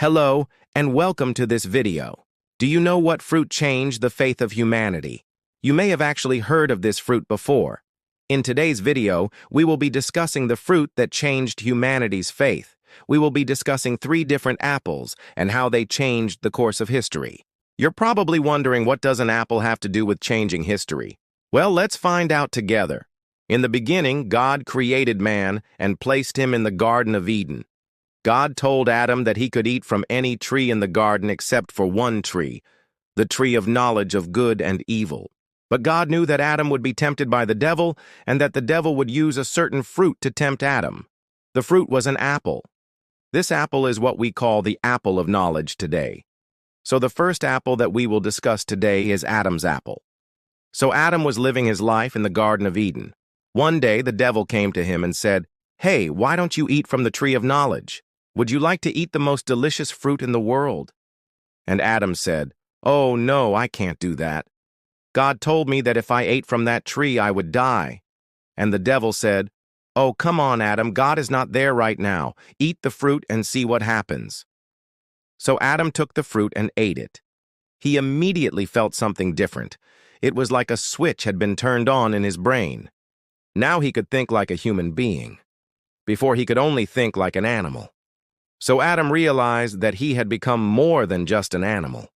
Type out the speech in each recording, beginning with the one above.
Hello, and welcome to this video. Do you know what fruit changed the faith of humanity? You may have actually heard of this fruit before. In today's video, we will be discussing the fruit that changed humanity's faith. We will be discussing 3 different apples and how they changed the course of history. You're probably wondering, what does an apple have to do with changing history? Well, let's find out together. In the beginning, God created man and placed him in the Garden of Eden. God told Adam that he could eat from any tree in the garden except for one tree, the tree of knowledge of good and evil. But God knew that Adam would be tempted by the devil and that the devil would use a certain fruit to tempt Adam. The fruit was an apple. This apple is what we call the apple of knowledge today. So the first apple that we will discuss today is Adam's apple. So Adam was living his life in the Garden of Eden. One day the devil came to him and said, "Hey, why don't you eat from the tree of knowledge? Would you like to eat the most delicious fruit in the world?" And Adam said, "Oh no, I can't do that. God told me that if I ate from that tree, I would die." And the devil said, "Oh, come on, Adam, God is not there right now. Eat the fruit and see what happens." So Adam took the fruit and ate it. He immediately felt something different. It was like a switch had been turned on in his brain. Now he could think like a human being. Before, he could only think like an animal. So Adam realized that he had become more than just an animal.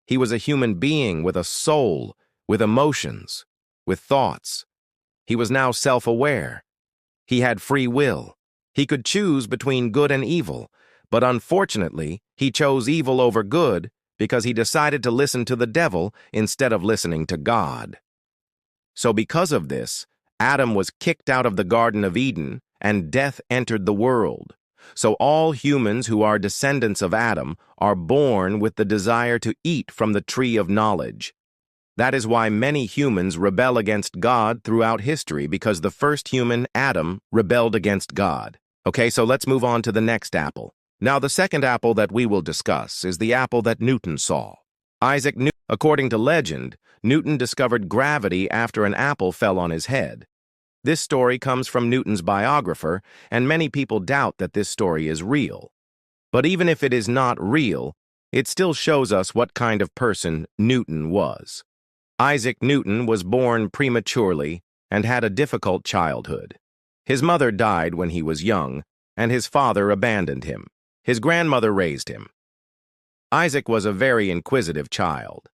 He was a human being with a soul, with emotions, with thoughts. He was now self-aware. He had free will. He could choose between good and evil, but unfortunately, he chose evil over good because he decided to listen to the devil instead of listening to God. So because of this, Adam was kicked out of the Garden of Eden and death entered the world. So all humans who are descendants of Adam are born with the desire to eat from the tree of knowledge. That is why many humans rebel against God throughout history, because the first human, Adam, rebelled against God. Okay, so let's move on to the next apple. Now, the second apple that we will discuss is the apple that Newton saw. Isaac Newton, according to legend, Newton discovered gravity after an apple fell on his head. This story comes from Newton's biographer, and many people doubt that this story is real. But even if it is not real, it still shows us what kind of person Newton was. Isaac Newton was born prematurely and had a difficult childhood. His mother died when he was young, and his father abandoned him. His grandmother raised him. Isaac was a very inquisitive child.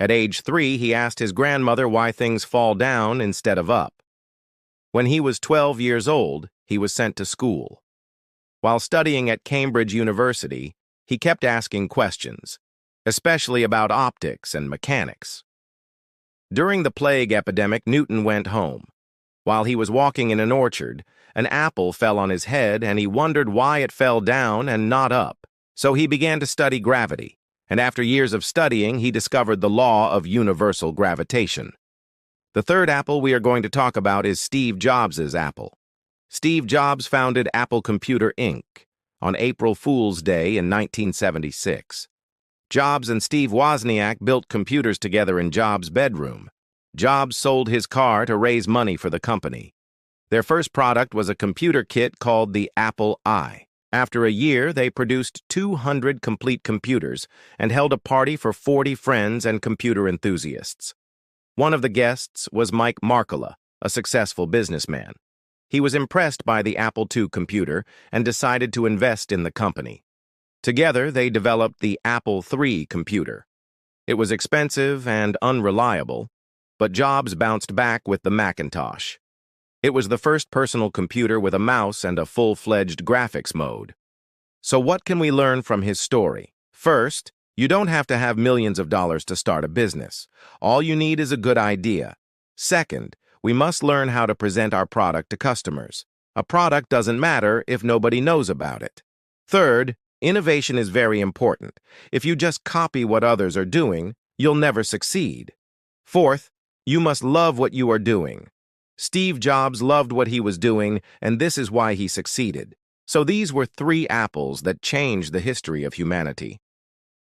At age 3, he asked his grandmother why things fall down instead of up. When he was 12 years old, he was sent to school. While studying at Cambridge University, he kept asking questions, especially about optics and mechanics. During the plague epidemic, Newton went home. While he was walking in an orchard, an apple fell on his head, and he wondered why it fell down and not up. So he began to study gravity, and after years of studying, he discovered the law of universal gravitation. The third apple we are going to talk about is Steve Jobs' apple. Steve Jobs founded Apple Computer Inc. on April Fool's Day in 1976. Jobs and Steve Wozniak built computers together in Jobs' bedroom. Jobs sold his car to raise money for the company. Their first product was a computer kit called the Apple I. After a year, they produced 200 complete computers and held a party for 40 friends and computer enthusiasts. One of the guests was Mike Markkula, a successful businessman. He was impressed by the Apple II computer and decided to invest in the company. Together, they developed the Apple III computer. It was expensive and unreliable, but Jobs bounced back with the Macintosh. It was the first personal computer with a mouse and a full-fledged graphics mode. So what can we learn from his story? First, you don't have to have millions of dollars to start a business. All you need is a good idea. Second, we must learn how to present our product to customers. A product doesn't matter if nobody knows about it. Third, innovation is very important. If you just copy what others are doing, you'll never succeed. Fourth, you must love what you are doing. Steve Jobs loved what he was doing, and this is why he succeeded. So these were 3 apples that changed the history of humanity.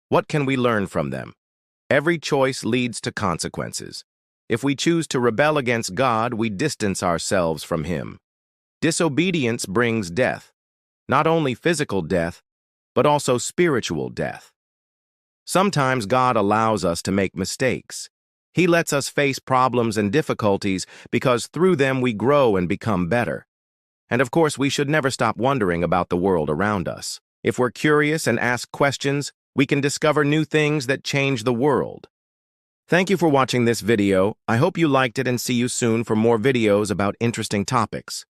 What can we learn from them? Every choice leads to consequences. If we choose to rebel against God, we distance ourselves from Him. Disobedience brings death. Not only physical death, but also spiritual death. Sometimes God allows us to make mistakes. He lets us face problems and difficulties because through them we grow and become better. And of course, we should never stop wondering about the world around us. If we're curious and ask questions, we can discover new things that change the world. Thank you for watching this video. I hope you liked it and see you soon for more videos about interesting topics.